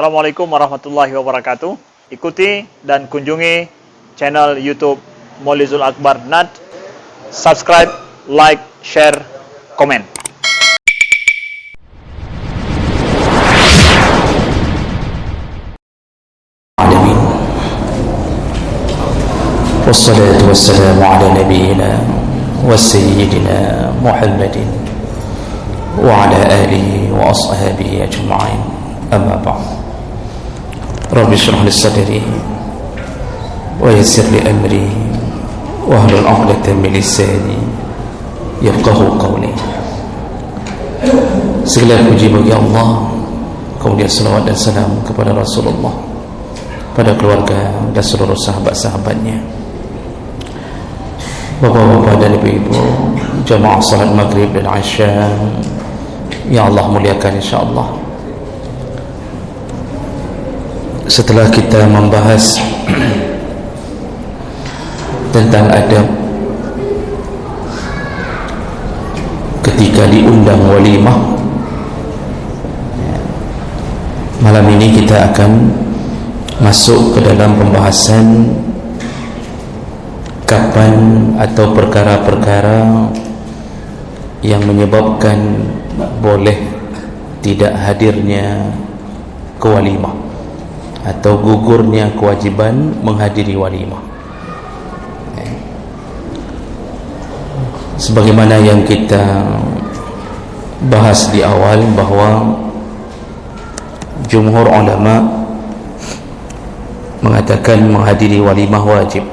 Assalamualaikum warahmatullahi wabarakatuh. Ikuti dan kunjungi channel YouTube Maulizul Akbar NAD. Subscribe, like, share, komen. والصلاة والسلام على نبينا وسيدنا محمد وعلى آله وأصحابه أجمعين. أما بعد، رب اشرح لي صدري ويسر لي أمري واحلل عقدة من لساني يفقهوا قولي. Segala puji bagi Allah, kemudian salawat dan salam kepada Rasulullah, pada keluarga dan seluruh sahabat-sahabatnya. Bapak-bapak dan ibu-ibu, jamaah salat maghrib dan isya yang Allah muliakan insyaAllah. Setelah kita membahas tentang adab ketika diundang walimah, malam ini kita akan masuk ke dalam pembahasan kapan atau perkara-perkara yang menyebabkan boleh tidak hadirnya ke walimah atau gugurnya kewajiban menghadiri walimah. Sebagaimana yang kita bahas di awal, bahwa jumhur ulama mengatakan menghadiri walimah wajib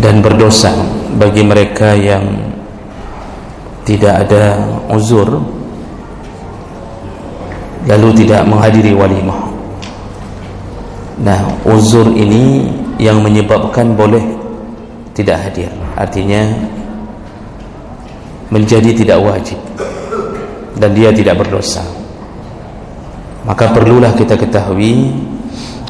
dan berdosa bagi mereka yang tidak ada uzur lalu tidak menghadiri walimah. Nah, uzur ini yang menyebabkan boleh tidak hadir, artinya menjadi tidak wajib dan dia tidak berdosa. Maka perlulah kita ketahui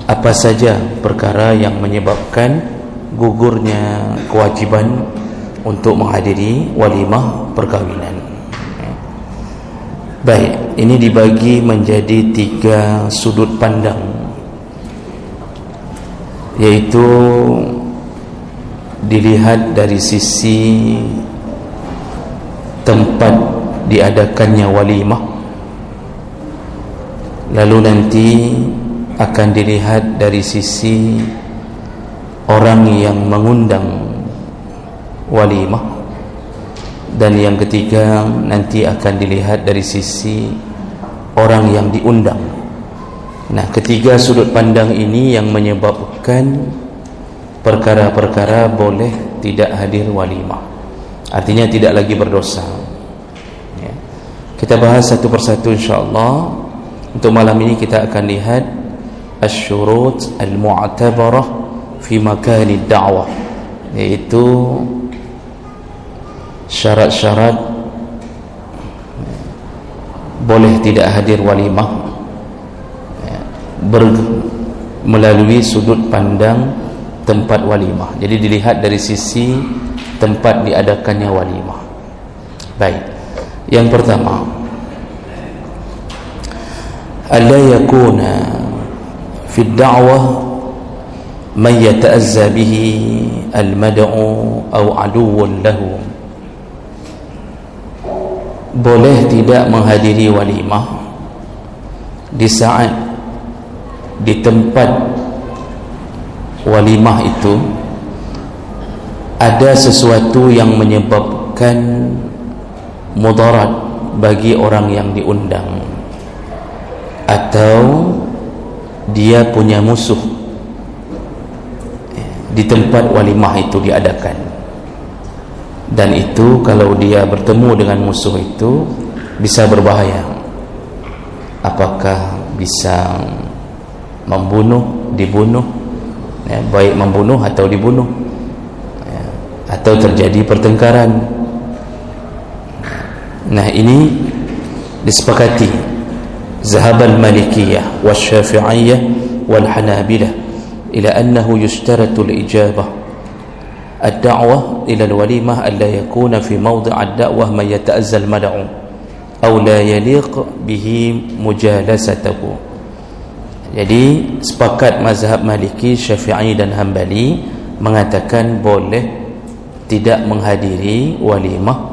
apa saja perkara yang menyebabkan gugurnya kewajiban untuk menghadiri walimah perkahwinan. Baik, ini dibagi menjadi 3 sudut pandang, yaitu dilihat dari sisi tempat diadakannya walimah, lalu nanti akan dilihat dari sisi orang yang mengundang walimah, dan yang ketiga nanti akan dilihat dari sisi orang yang diundang. Nah, ketiga sudut pandang ini yang menyebabkan perkara-perkara boleh tidak hadir walimah, artinya tidak lagi berdosa. Ya. Kita bahas satu persatu insyaAllah. Untuk malam ini kita akan lihat asyurut al-mu'tabarah fi makani da'wah, yaitu syarat-syarat boleh tidak hadir walimah melalui sudut pandang tempat walimah. Jadi dilihat dari sisi tempat diadakannya walimah. Baik, yang pertama, alla yakuna fi ad-da'wah man yata'azza bihi al-mad'u aw aduwwun lahu. Boleh tidak menghadiri walimah di saat di tempat walimah itu ada sesuatu yang menyebabkan mudarat bagi orang yang diundang, atau dia punya musuh di tempat walimah itu diadakan, dan itu kalau dia bertemu dengan musuh itu bisa berbahaya. Apakah bisa membunuh, dibunuh, ya, baik membunuh atau dibunuh, ya, atau terjadi pertengkaran. Nah, ini disepakati zahab al-malikiyah wal syafi'iyah wal hanabilah ila annahu yushtaratu al-ijabah ad-da'wah ila al-walimah alla yakuna fi mawdi' ad-da'wah man yata'azza al-mad'u aw la yaliq bihi mujalasatuhu. Jadi sepakat mazhab Maliki, Syafi'i dan Hambali mengatakan boleh tidak menghadiri walimah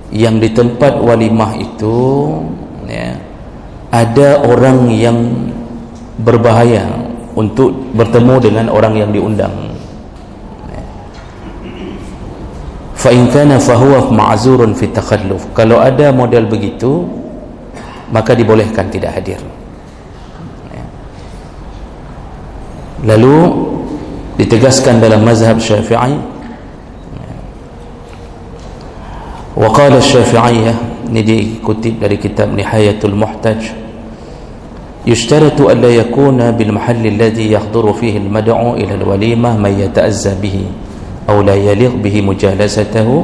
yang di tempat walimah itu ya, ada orang yang berbahaya untuk bertemu dengan orang yang diundang. Fa in kana fa huwa ma'zurun fi takhalluf. Kalau ada model begitu, maka dibolehkan tidak hadir. Lalu ditegaskan dalam mazhab Syafi'i, wa qala Syafi'iyah, ini dikutip dari kitab Nihayatul Muhtaj, yushtaratu an la yakuna bil mahalli alladhi yahduru fihi al mad'u ila al walimah man yata'azza bihi aw la yaliq bihi mujalasatuhu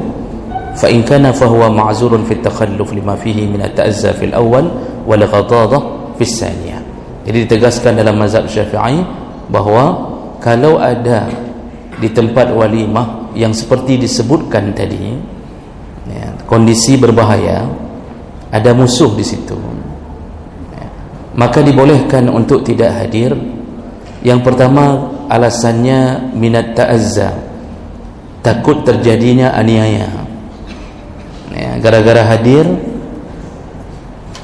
fa in kana fa huwa ma'zurun fi at-takhalluf lima fihi min at-ta'azza fi al-awwal wal ghadadah fi al-thaniyah. Jadi ditegaskan dalam mazhab Syafi'i bahawa kalau ada di tempat walimah yang seperti disebutkan tadi ya, kondisi berbahaya, ada musuh di situ ya, maka dibolehkan untuk tidak hadir. Yang pertama alasannya minat ta'azza, takut terjadinya aniaya ya, gara-gara hadir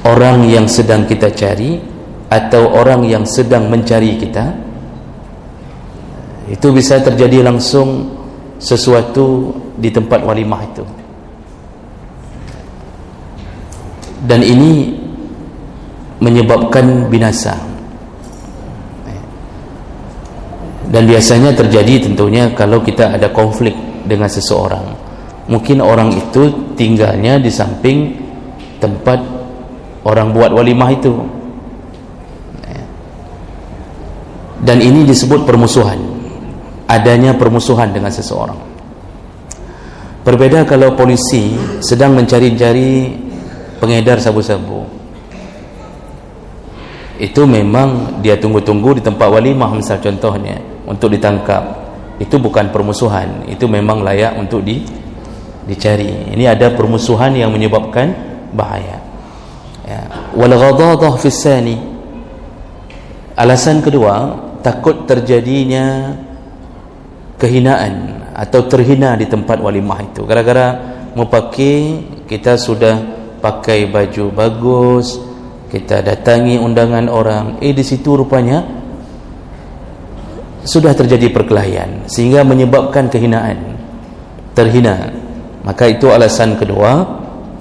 orang yang sedang kita cari atau orang yang sedang mencari kita, itu bisa terjadi langsung sesuatu di tempat walimah itu, dan ini menyebabkan binasa. Dan biasanya terjadi tentunya kalau kita ada konflik dengan seseorang. Mungkin orang itu tinggalnya di samping tempat orang buat walimah itu, dan ini disebut permusuhan, adanya permusuhan dengan seseorang. Berbeda kalau polisi sedang mencari-cari pengedar sabu-sabu, itu memang dia tunggu-tunggu di tempat walimah misal contohnya untuk ditangkap, itu bukan permusuhan, itu memang layak untuk dicari. Ini ada permusuhan yang menyebabkan bahaya ya. Wal ghadadah fi tsani, alasan kedua takut terjadinya kehinaan atau terhina di tempat walimah itu, gara-gara mau pakai, kita sudah pakai baju bagus, kita datangi undangan orang, di situ rupanya sudah terjadi perkelahian sehingga menyebabkan kehinaan, terhina, maka itu alasan kedua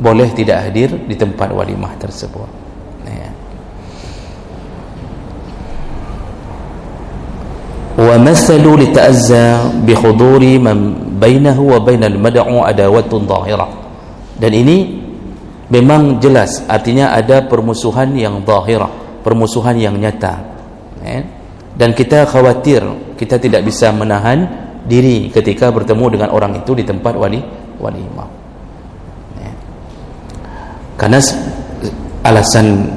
boleh tidak hadir di tempat walimah tersebut ya. Wa mathalu li ta'azza bi huduri man bainahu wa bainal mad'u adawatun dhahirah. Dan ini memang jelas, artinya ada permusuhan yang zahirah, permusuhan yang nyata ya. Dan kita khawatir kita tidak bisa menahan diri ketika bertemu dengan orang itu di tempat walimah ya. Karena alasan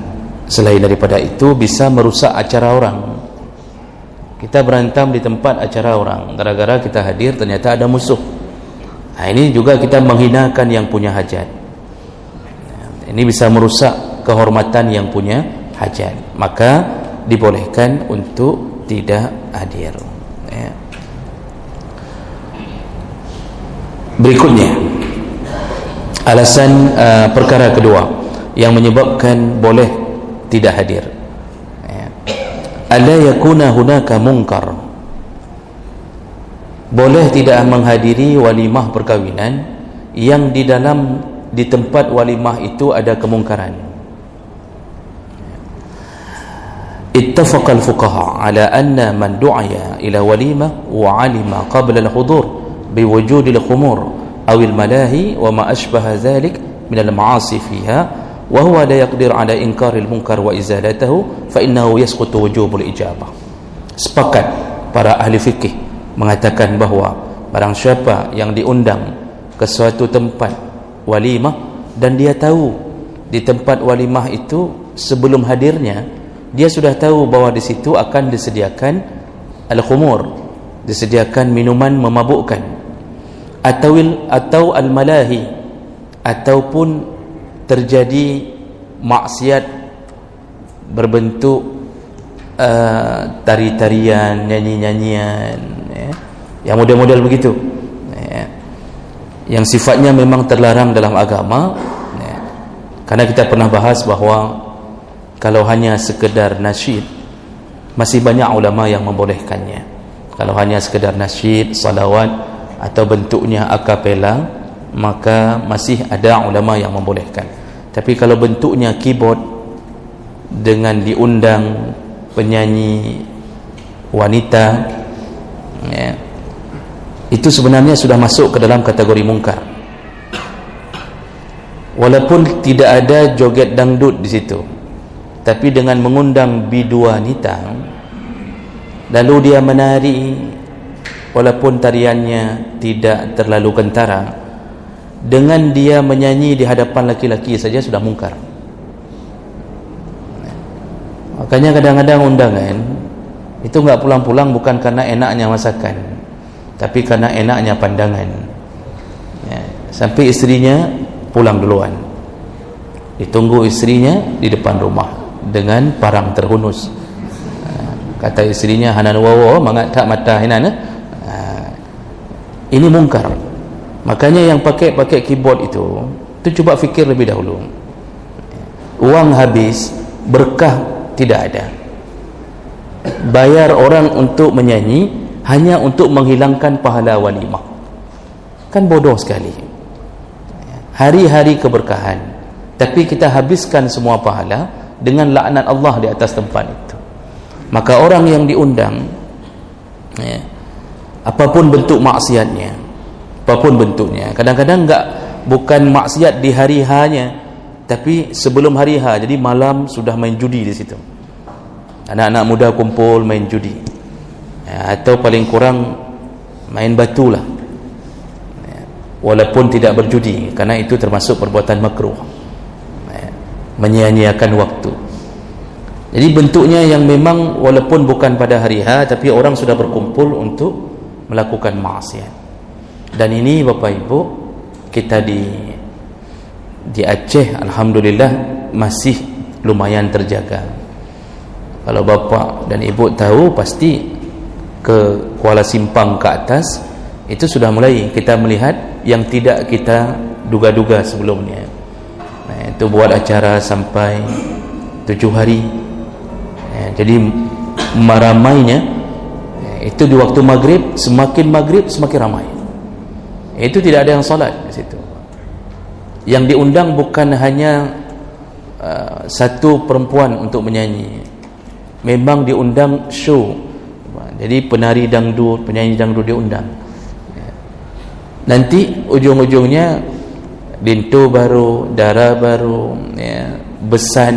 selain daripada itu bisa merusak acara orang. Kita berantam di tempat acara orang, gara-gara kita hadir ternyata ada musuh. Nah, ini juga kita menghinakan yang punya hajat. Ini bisa merusak kehormatan yang punya hajat, maka dibolehkan untuk tidak hadir ya. Berikutnya alasan perkara kedua yang menyebabkan boleh tidak hadir, alla yakuna hunaka munkar, boleh tidak menghadiri walimah perkawinan yang di tempat walimah itu ada kemungkaran. Ittafaqa al-fuqaha ala anna man du'iya ila walimah wa 'alima qabla al-hudur biwujud al-khumur aw al-malahi wa ma ashbaha dhalik min al-ma'asi fiha wa huwa la yaqdir ala inkaril munkar wa izalatahu fa innahu yasqutu wujubul ijabah. Sepakat para ahli fikih mengatakan bahawa barang siapa yang diundang ke suatu tempat walimah dan dia tahu di tempat walimah itu sebelum hadirnya dia sudah tahu bahawa di situ akan disediakan al-khumur, disediakan minuman memabukkan, atau al-malahi, ataupun terjadi maksiat berbentuk tari-tarian, nyanyi-nyanyian, yang model-model begitu, yang sifatnya memang terlarang dalam agama. Karena kita pernah bahas bahawa kalau hanya sekedar nasyid, masih banyak ulama yang membolehkannya. Kalau hanya sekedar nasyid, salawat atau bentuknya akapela, maka masih ada ulama yang membolehkan. Tapi kalau bentuknya keyboard dengan diundang penyanyi wanita, itu sebenarnya sudah masuk ke dalam kategori mungkar. Walaupun tidak ada joget dangdut di situ, tapi dengan mengundang bidu wanita, lalu dia menari, walaupun tariannya tidak terlalu kentara, dengan dia menyanyi di hadapan laki-laki saja sudah mungkar. Makanya kadang-kadang undangan itu enggak pulang-pulang bukan karena enaknya masakan, tapi karena enaknya pandangan. Sampai istrinya pulang duluan, ditunggu istrinya di depan rumah dengan parang terhunus. Kata istrinya, hanan wawo mangat tak mata hinan. Ini mungkar. Makanya yang pakai keyboard itu coba fikir lebih dahulu. Uang habis, berkah tidak ada. Bayar orang untuk menyanyi hanya untuk menghilangkan pahala walimah. Kan bodoh sekali. Hari-hari keberkahan, tapi kita habiskan semua pahala dengan laknat Allah di atas tempat itu. Maka orang yang diundang, apapun bentuk maksiatnya, apapun bentuknya, kadang-kadang bukan maksiat di hari H-nya, tapi sebelum hari H, jadi malam sudah main judi di situ. Anak-anak muda kumpul main judi, atau paling kurang main batu lah, walaupun tidak berjudi, karena itu termasuk perbuatan makruh, menyia-nyiakan waktu. Jadi bentuknya yang memang walaupun bukan pada hari H, tapi orang sudah berkumpul untuk melakukan maksiat. Dan ini Bapak Ibu, kita di Aceh alhamdulillah masih lumayan terjaga. Kalau Bapak dan Ibu tahu, pasti ke Kuala Simpang ke atas itu sudah mulai kita melihat yang tidak kita duga-duga sebelumnya. Itu buat acara sampai 7 hari. Jadi ramainya itu di waktu maghrib, semakin ramai. Itu tidak ada yang salat di situ. Yang diundang bukan hanya satu perempuan untuk menyanyi, memang diundang show. Jadi penari dangdut, penyanyi dangdut diundang. Nanti ujung-ujungnya dintu baru, dara baru, besan.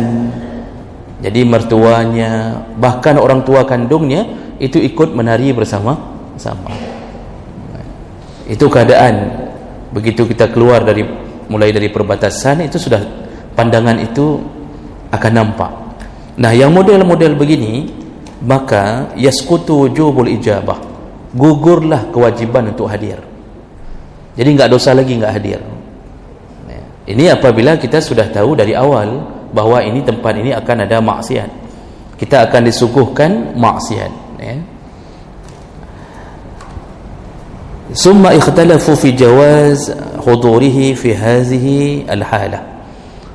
Jadi mertuanya, bahkan orang tua kandungnya itu ikut menari bersama-sama. Itu keadaan begitu kita keluar mulai dari perbatasan, itu sudah pandangan itu akan nampak. Nah, yang model-model begini, maka yasqutu wujubul ijabah, gugurlah kewajiban untuk hadir. Jadi enggak dosa lagi enggak hadir. Ini apabila kita sudah tahu dari awal bahwa ini tempat ini akan ada maksiat, kita akan disuguhkan maksiat. Summa ikhtalafu fi jawaz hudurihi fi hadhihi al-halah.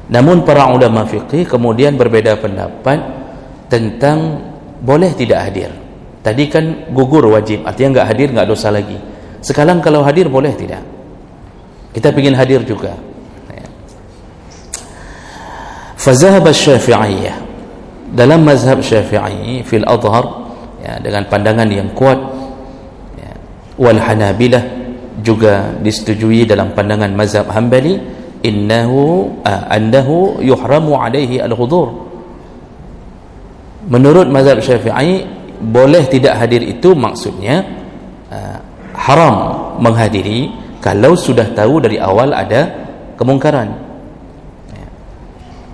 Namun para ulama fiqih kemudian berbeda pendapat tentang boleh tidak hadir. Tadi kan gugur wajib, artinya enggak hadir enggak dosa lagi. Sekarang kalau hadir boleh tidak? Kita ingin hadir juga. Fazahab Syafi'iyah, dalam mazhab Syafi'i fil adhar, dengan pandangan yang kuat, wal Hanabilah juga disetujui dalam pandangan mazhab Hambali, annahu yuhramu alaihi al-hudur. Menurut mazhab Syafi'i, boleh tidak hadir itu maksudnya haram menghadiri kalau sudah tahu dari awal ada kemungkaran.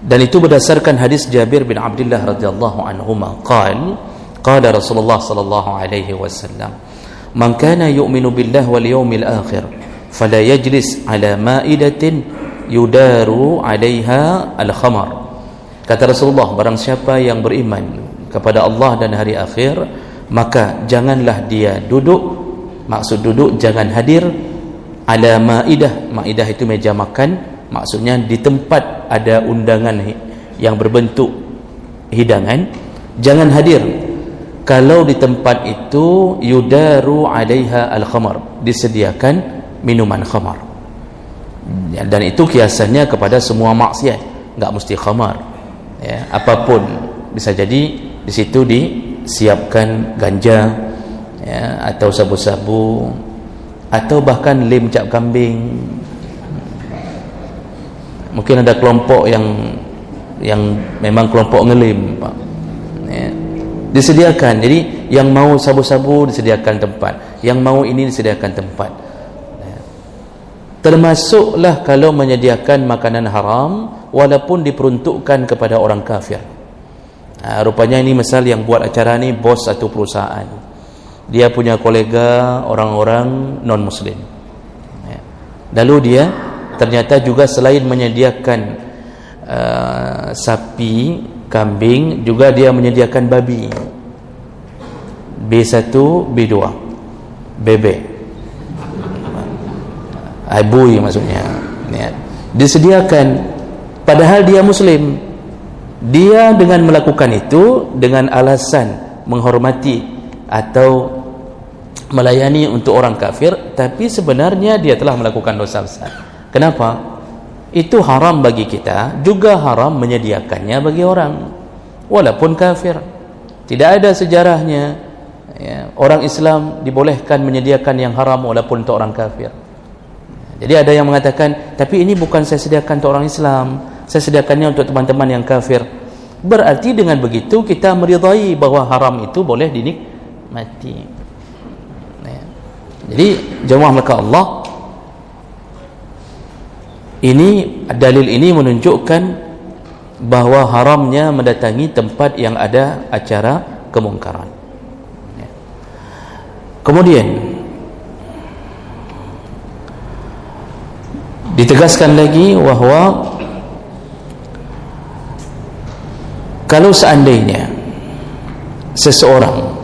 Dan itu berdasarkan hadis Jabir bin Abdullah radhiyallahu anhuma, qala Rasulullah sallallahu alaihi wasallam, man kana yu'minu billahi wal yawmil akhir fala yajlis ala ma'idatin yudaru 'alaiha al-khamar. Kata Rasulullah, barang siapa yang beriman kepada Allah dan hari akhir, maka janganlah dia duduk, maksud duduk jangan hadir, ala maidah. Maidah itu meja makan, maksudnya di tempat ada undangan yang berbentuk hidangan, jangan hadir kalau di tempat itu yudaru 'alaiha al-khamar, disediakan minuman khamar. Dan itu kiasannya kepada semua maksiat, enggak mesti khamar, ya, apapun bisa jadi di situ disiapkan ganja, ya, atau sabu-sabu, atau bahkan lem cap kambing. Mungkin ada kelompok yang memang kelompok ngelim, Pak, ya, disediakan. Jadi yang mau sabu-sabu disediakan tempat, yang mau ini disediakan tempat, ya. Termasuklah kalau menyediakan makanan haram walaupun diperuntukkan kepada orang kafir. Rupanya ini misal yang buat acara ni bos satu perusahaan, dia punya kolega orang-orang non muslim, ya. Lalu dia ternyata juga selain menyediakan sapi, kambing, juga dia menyediakan babi, B1, B2, bebek, abui maksudnya, ya. Disediakan, padahal dia muslim. Dia dengan melakukan itu dengan alasan menghormati atau melayani untuk orang kafir, tapi sebenarnya dia telah melakukan dosa besar. Kenapa? Itu haram bagi kita, juga haram menyediakannya bagi orang walaupun kafir. Tidak ada sejarahnya, ya, orang Islam dibolehkan menyediakan yang haram walaupun untuk orang kafir. Jadi ada yang mengatakan, tapi ini bukan saya sediakan untuk orang Islam, saya sediakannya untuk teman-teman yang kafir. Berarti dengan begitu kita meridai bahwa haram itu boleh dinikmati, ya. Jadi jemaah maka Allah, ini dalil ini menunjukkan bahwa haramnya mendatangi tempat yang ada acara kemungkaran, ya. Kemudian ditegaskan lagi bahwa kalau seandainya seseorang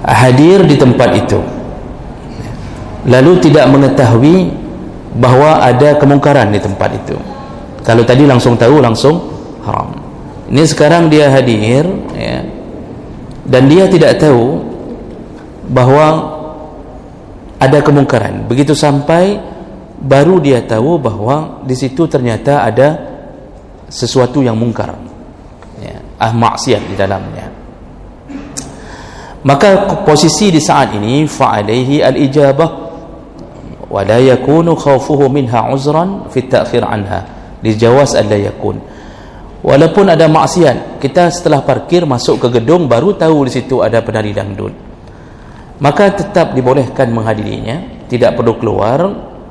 hadir di tempat itu lalu tidak mengetahui bahwa ada kemungkaran di tempat itu, kalau tadi langsung tahu langsung haram, ini sekarang dia hadir, ya, dan dia tidak tahu bahwa ada kemungkaran, begitu sampai baru dia tahu bahwa di situ ternyata ada sesuatu yang mungkar, ya, maksiat di dalamnya. Maka posisi di saat ini fa'alaihi al-ijabah wa la yakunu khawfuhu minha uzran fi ta'khir anha, dijawaz alla yakun. Walaupun ada maksiat, kita setelah parkir masuk ke gedung baru tahu di situ ada penari dangdut, maka tetap dibolehkan menghadirinya, tidak perlu keluar,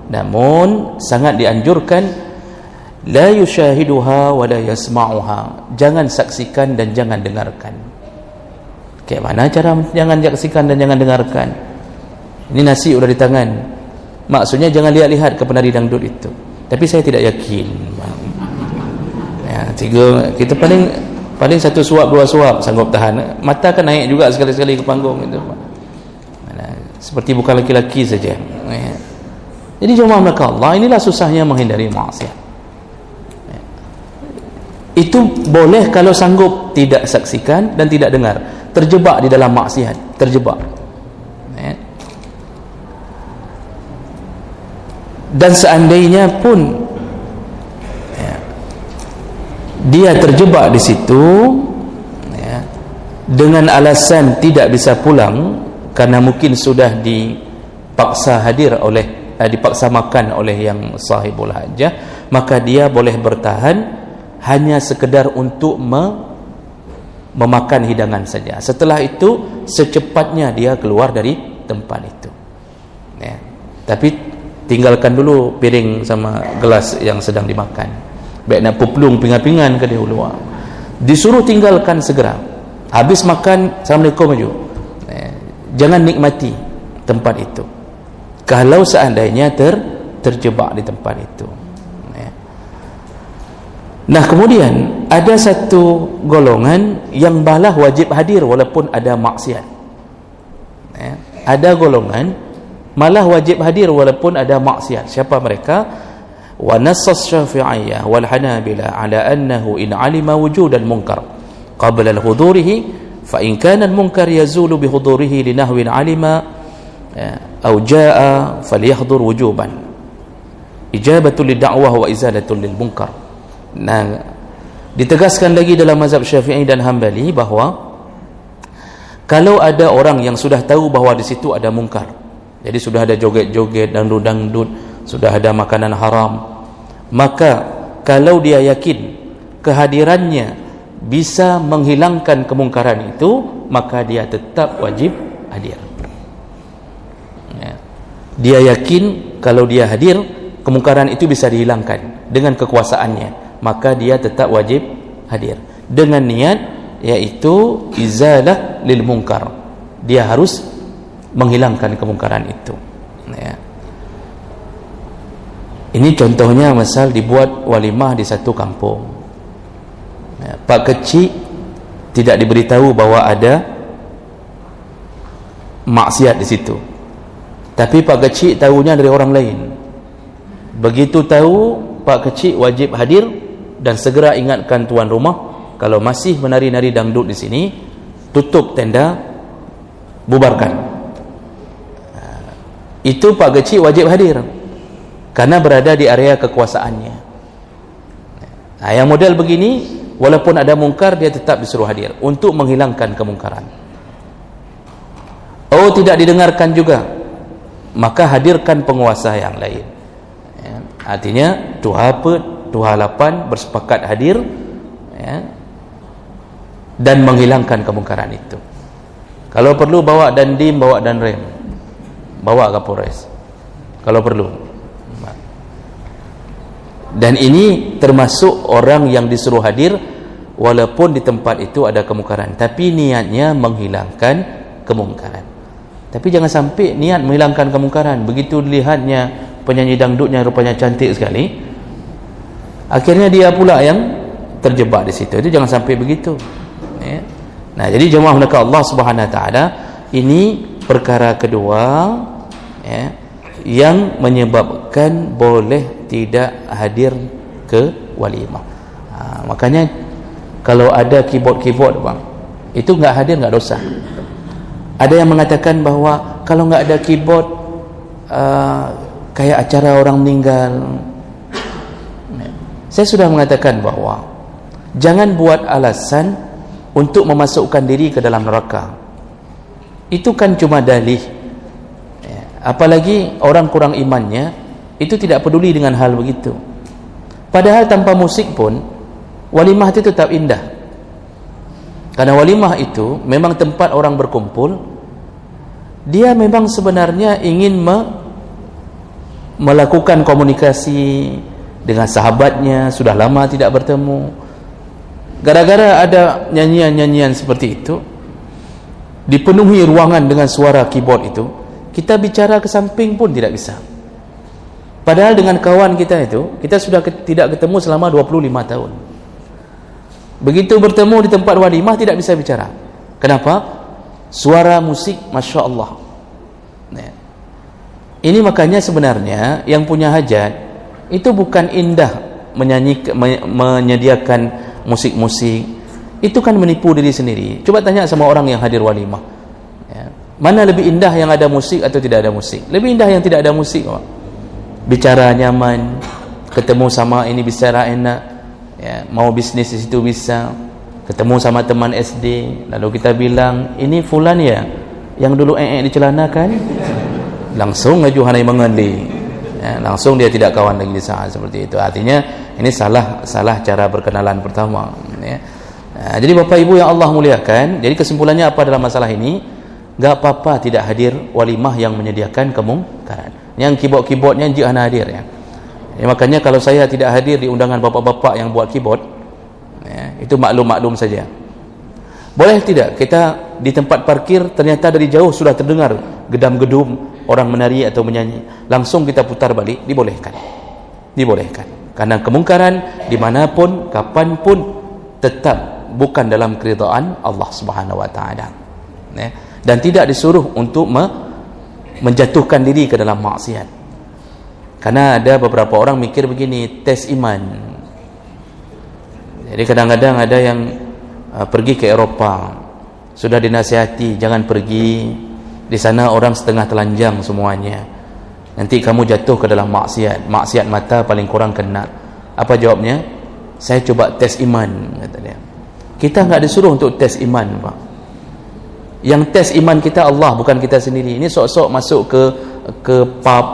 namun sangat dianjurkan la yushahiduha wa la yasma'uha, jangan saksikan dan jangan dengarkan. Kayak mana cara jangan saksikan dan jangan dengarkan? Ini nasi udah di tangan, maksudnya jangan lihat-lihat ke penari dangdut itu. Tapi saya tidak yakin, ya, kita paling satu suap dua suap sanggup tahan, mata kan naik juga sekali-sekali ke panggung itu, seperti bukan laki-laki saja, ya. Jadi jemaah maka Allah, inilah susahnya menghindari maksiat. Itu boleh kalau sanggup tidak saksikan dan tidak dengar, terjebak di dalam maksiat, terjebak, ya. Dan seandainya pun, ya, dia terjebak di situ, ya, dengan alasan tidak bisa pulang karena mungkin sudah dipaksa hadir dipaksa makan oleh yang sahibul hajah, maka dia boleh bertahan hanya sekedar untuk memakan hidangan saja. Setelah itu secepatnya dia keluar dari tempat itu, ya. Tapi tinggalkan dulu piring sama gelas yang sedang dimakan, baik nak puplung pingan-pingan ke dia luar, disuruh tinggalkan segera. Habis makan, Assalamualaikum aja, ya. Jangan nikmati tempat itu kalau seandainya terjebak di tempat itu. Nah, kemudian ada satu golongan yang malah wajib hadir walaupun ada maksiat. Ada golongan malah wajib hadir walaupun ada maksiat. Siapa mereka? Wa nassas Syafi'iyah wal Hanabilah ala annahu in 'alima wujudan munkar qabla al-hudurihi fa in kana al-munkar yazulu bi hudurihi li nahwin 'alima aw jaa'a falyahdhur wujuban. Ijabatu lid-da'wah wa izalatu lil-munkar. Nah, ditegaskan lagi dalam mazhab Syafi'i dan Hambali bahawa kalau ada orang yang sudah tahu bahawa di situ ada mungkar, jadi sudah ada joget-joget, dangdut-dangdut, sudah ada makanan haram, maka kalau dia yakin kehadirannya bisa menghilangkan kemungkaran itu, maka dia tetap wajib hadir. Dia yakin kalau dia hadir, kemungkaran itu bisa dihilangkan dengan kekuasaannya, maka dia tetap wajib hadir dengan niat yaitu izalah lil munkar. Dia harus menghilangkan kemungkaran itu. Ini contohnya misal dibuat walimah di satu kampung. Pak kecil tidak diberitahu bahwa ada maksiat di situ, tapi Pak kecil tahunya dari orang lain. Begitu tahu, Pak kecil wajib hadir dan segera ingatkan tuan rumah, kalau masih menari-nari dangdut di sini, tutup tenda, bubarkan. Itu Pak kecil wajib hadir karena berada di area kekuasaannya. Nah, yang model begini, walaupun ada mungkar, dia tetap disuruh hadir untuk menghilangkan kemungkaran. Oh, tidak didengarkan juga, maka hadirkan penguasa yang lain. Artinya Tuha8 bersepakat hadir dan menghilangkan kemungkaran itu. Kalau perlu bawa dandim, bawa danrem, bawa Kapolres kalau perlu. Dan ini termasuk orang yang disuruh hadir walaupun di tempat itu ada kemungkaran, tapi niatnya menghilangkan kemungkaran. Tapi jangan sampai niat menghilangkan kemungkaran, begitu dilihatnya penyanyi dangdutnya rupanya cantik sekali, akhirnya dia pula yang terjebak di situ. Itu jangan sampai begitu. Nah, jadi jemaah menekan Allah Subhanahu Wa Taala, ini perkara kedua yang menyebabkan boleh tidak hadir ke walimah. Makanya kalau ada keyboard bang, itu enggak hadir enggak dosa. Ada yang mengatakan bahawa kalau enggak ada keyboard kayak acara orang meninggal. Saya sudah mengatakan bahawa jangan buat alasan untuk memasukkan diri ke dalam neraka. Itu kan cuma dalih. Apalagi orang kurang imannya itu tidak peduli dengan hal begitu. Padahal tanpa musik pun walimah itu tetap indah. Karena walimah itu memang tempat orang berkumpul. Dia memang sebenarnya ingin melakukan komunikasi dengan sahabatnya, sudah lama tidak bertemu. Gara-gara ada nyanyian-nyanyian seperti itu, dipenuhi ruangan dengan suara keyboard itu, kita bicara ke samping pun tidak bisa. Padahal dengan kawan kita itu, kita sudah tidak ketemu selama 25 tahun. Begitu bertemu di tempat walimah tidak bisa bicara. Kenapa? Suara musik, Masya Allah. Ini makanya sebenarnya yang punya hajat itu bukan indah menyediakan musik-musik. Itu kan menipu diri sendiri. Coba tanya sama orang yang hadir walimah, mana lebih indah, yang ada musik atau tidak ada musik? Lebih indah yang tidak ada musik. Bicara nyaman, ketemu sama ini bicara enak, mau bisnis di situ bisa, ketemu sama teman SD, lalu kita bilang ini fulan ya yang dulu dicelanakan, langsung ngaju hanai mengendi, langsung dia tidak kawan lagi di saat seperti itu. Artinya ini salah cara berkenalan pertama. Jadi Bapak Ibu yang Allah muliakan, jadi kesimpulannya apa dalam masalah ini? Gak apa-apa tidak hadir walimah yang menyediakan kemungkaran. Yang keyboard-keyboardnya jangan hadir ya. Makanya kalau saya tidak hadir di undangan bapak-bapak yang buat keyboard, itu maklum-maklum saja. Boleh tidak kita di tempat parkir ternyata dari jauh sudah terdengar gedam-gedum orang menari atau menyanyi, langsung kita putar balik, dibolehkan. Karena kemungkaran dimanapun, kapanpun, tetap bukan dalam keridaan Allah Subhanahu Wa Taala. Dan tidak disuruh untuk menjatuhkan diri ke dalam maksiat. Karena ada beberapa orang mikir begini, tes iman. Jadi kadang-kadang ada yang pergi ke Eropah, sudah dinasihati jangan pergi, di sana orang setengah telanjang semuanya, nanti kamu jatuh ke dalam maksiat mata paling kurang kena. Apa jawabnya? Saya coba tes iman, kata dia. Kita enggak disuruh untuk tes iman, Pak. Yang tes iman kita Allah, bukan kita sendiri. Ini sok-sok masuk ke pub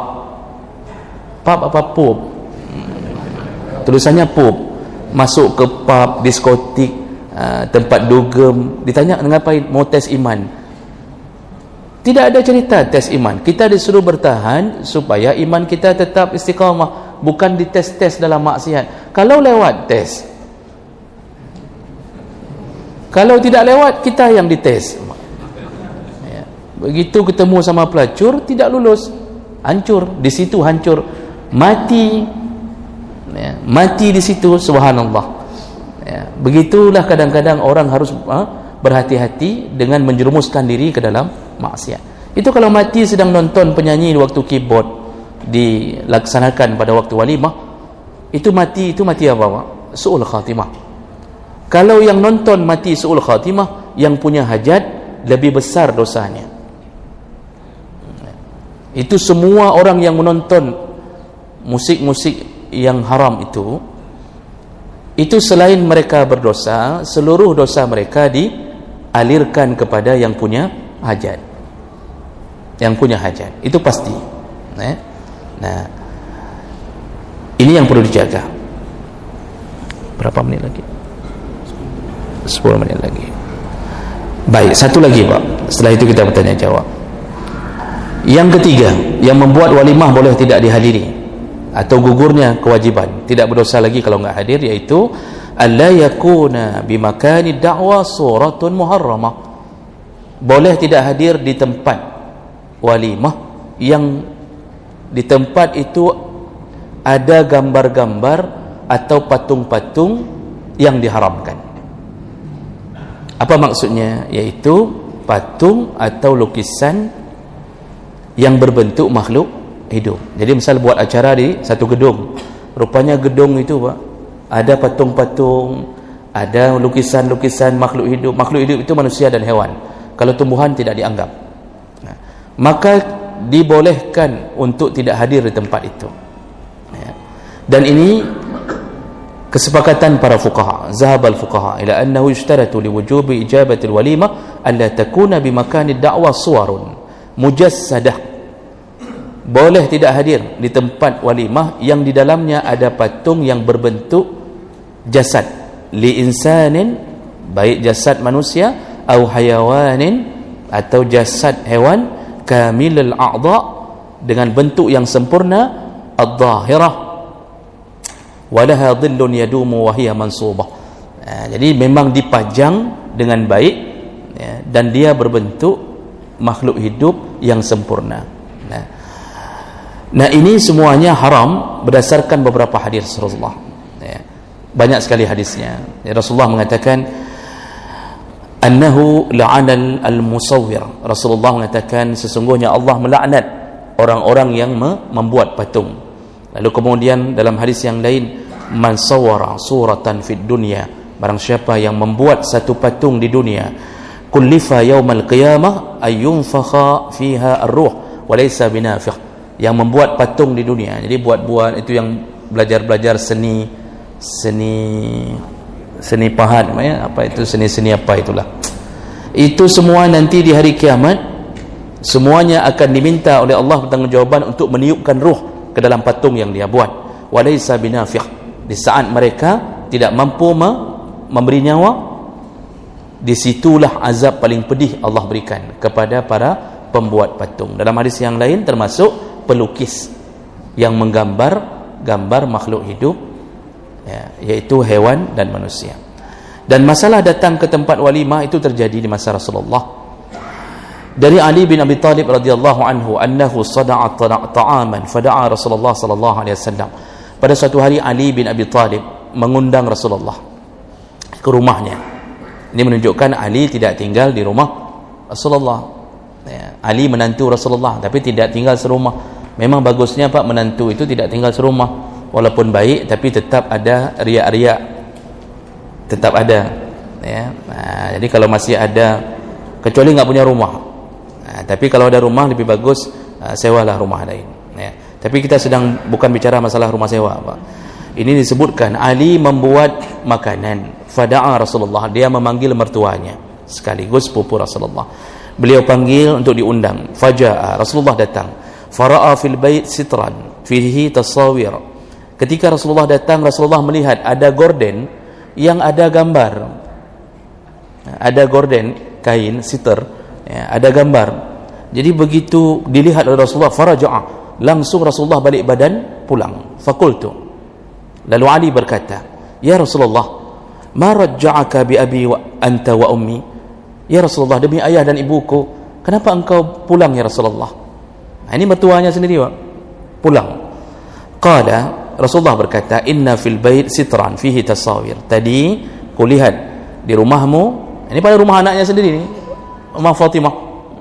apa pub, tulisannya pub, masuk ke pub, diskotik, tempat dugem, ditanya ngapain? Mau tes iman. Tidak ada cerita tes iman. Kita disuruh bertahan supaya iman kita tetap istiqamah, bukan dites-tes dalam maksiat. Kalau lewat tes, kalau tidak lewat kita yang dites. Begitu ketemu sama pelacur, tidak lulus, hancur di situ, hancur, mati di situ. Subhanallah. Begitulah kadang-kadang orang harus berhati-hati dengan menjerumuskan diri ke dalam maksiat. Itu kalau mati sedang nonton penyanyi di waktu keyboard dilaksanakan pada waktu walimah, itu mati apa, Pak? Su'ul khatimah. Kalau yang nonton mati su'ul khatimah, yang punya hajat lebih besar dosanya. Itu semua orang yang menonton musik-musik yang haram itu selain mereka berdosa, seluruh dosa mereka dialirkan kepada yang punya hajat. Yang punya hajat, itu pasti. Nah, ini yang perlu dijaga. Berapa menit lagi? 10 menit lagi. Baik, satu lagi, Pak. Setelah itu kita bertanya jawab. Yang ketiga, yang membuat walimah boleh tidak dihadiri atau gugurnya kewajiban, tidak berdosa lagi kalau enggak hadir, yaitu alla yakuna bimakani da'wa suratun muharramah. Boleh tidak hadir di tempat walimah yang di tempat itu ada gambar-gambar atau patung-patung yang diharamkan. Apa maksudnya? Yaitu patung atau lukisan yang berbentuk makhluk hidup. Jadi misal buat acara di satu gedung, rupanya gedung itu, Pak, ada patung-patung, ada lukisan-lukisan makhluk hidup. Makhluk hidup itu manusia dan hewan. Kalau tumbuhan tidak dianggap. Maka dibolehkan untuk tidak hadir di tempat itu. Dan ini kesepakatan para fuqaha. Zahabal fuqaha ila annahu yushtaratu liwujubi ijabati alwalimah an la takuna bimakani da'wa suwarun mujassadah. Boleh tidak hadir di tempat walimah yang di dalamnya ada patung yang berbentuk jasad, li insanin, baik jasad manusia, atau hayawanin, atau jasad hewan, kamilul a'dha, dengan bentuk yang sempurna, ad-dhahirah, walaha dhillun yadumu wa hiya mansubah. Jadi memang dipajang dengan baik, dan dia berbentuk makhluk hidup yang sempurna. Nah, ini semuanya haram berdasarkan beberapa hadis Rasulullah. Banyak sekali hadisnya. Rasulullah mengatakan annahu la'anal al-musawwir. Rasulullah mengatakan sesungguhnya Allah melaknat orang-orang yang membuat patung. Lalu kemudian dalam hadis yang lain, man sawwara suratan fid dunya, barang siapa yang membuat satu patung di dunia, kullifa yaumal qiyamah ayyunfakha fiha ar-ruh wa laysa binafikh. Yang membuat patung di dunia, jadi buat-buat itu yang belajar seni pahat, apa itu seni apa itulah, itu semua nanti di hari kiamat semuanya akan diminta oleh Allah pertanggungjawaban untuk meniupkan ruh ke dalam patung yang dia buat. Walaysa binafikh, di saat mereka tidak mampu memberi nyawa, disitulah azab paling pedih Allah berikan kepada para pembuat patung. Dalam hadis yang lain termasuk pelukis yang menggambar makhluk hidup, yaitu hewan dan manusia. Dan masalah datang ke tempat walimah itu terjadi di masa Rasulullah. dari Ali bin Abi Talib radhiyallahu anhu annahu sada'a ta'aman fada'a Rasulullah sallallahu alaihi wasallam. Pada suatu hari Ali bin Abi Talib mengundang Rasulullah ke rumahnya. Ini menunjukkan Ali tidak tinggal di rumah Rasulullah. Ya, Ali menantu Rasulullah tapi tidak tinggal serumah. Memang bagusnya Pak menantu itu tidak tinggal serumah, walaupun baik tapi tetap ada riak-riak, tetap ada. Ya, jadi kalau masih ada, kecuali nggak punya rumah. Tapi kalau ada rumah lebih bagus sewalah rumah lain. Ya. Tapi kita sedang bukan bicara masalah rumah sewa, Pak. Ini disebutkan Ali membuat makanan. Fada'a Rasulullah, dia memanggil mertuanya sekaligus pupu Rasulullah. Beliau panggil untuk diundang. Faja'a, Rasulullah datang. Fara'a fil bait sitran fihi tasawir. Ketika Rasulullah datang, Rasulullah melihat ada gorden yang ada gambar. Ada gorden kain siter, ya, ada gambar. Jadi begitu dilihat oleh Rasulullah, faraja'a, langsung Rasulullah balik badan pulang. Fakultu, lalu Ali berkata, ya Rasulullah, ma raja'aka bi abi wa anta wa ummi. Ya Rasulullah, demi ayah dan ibuku, kenapa engkau pulang ya Rasulullah? Nah, ini mertuanya sendiri, Pak, pulang. Qala, Rasulullah berkata, inna fil bait sitran fihi tasawir. Tadi kulihat di rumahmu, ini pada rumah anaknya sendiri nih, rumah Fatimah,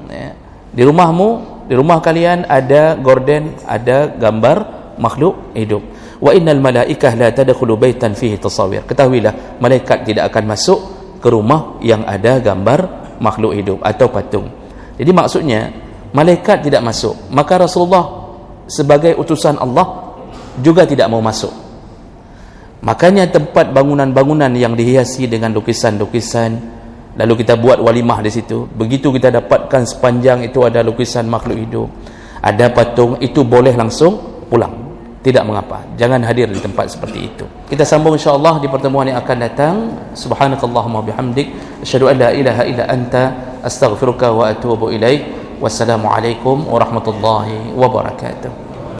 ya. Di rumahmu, di rumah kalian ada gorden, ada gambar makhluk hidup. Wa innal malaikah la tadkhulu baitan fihi tasawir. Ketahuilah, malaikat tidak akan masuk ke rumah yang ada gambar makhluk hidup atau patung. Jadi maksudnya malaikat tidak masuk, maka Rasulullah sebagai utusan Allah juga tidak mau masuk. Makanya tempat bangunan-bangunan yang dihiasi dengan lukisan-lukisan, lalu kita buat walimah di situ, begitu kita dapatkan sepanjang itu ada lukisan makhluk hidup, ada patung, itu boleh langsung pulang, tidak mengapa, jangan hadir di tempat seperti itu. Kita sambung insyaAllah di pertemuan yang akan datang. Subhanakallahumma bihamdik, asyhadu an la ilaha illa anta, astaghfiruka wa atubu ilaik. Wassalamualaikum warahmatullahi wabarakatuh.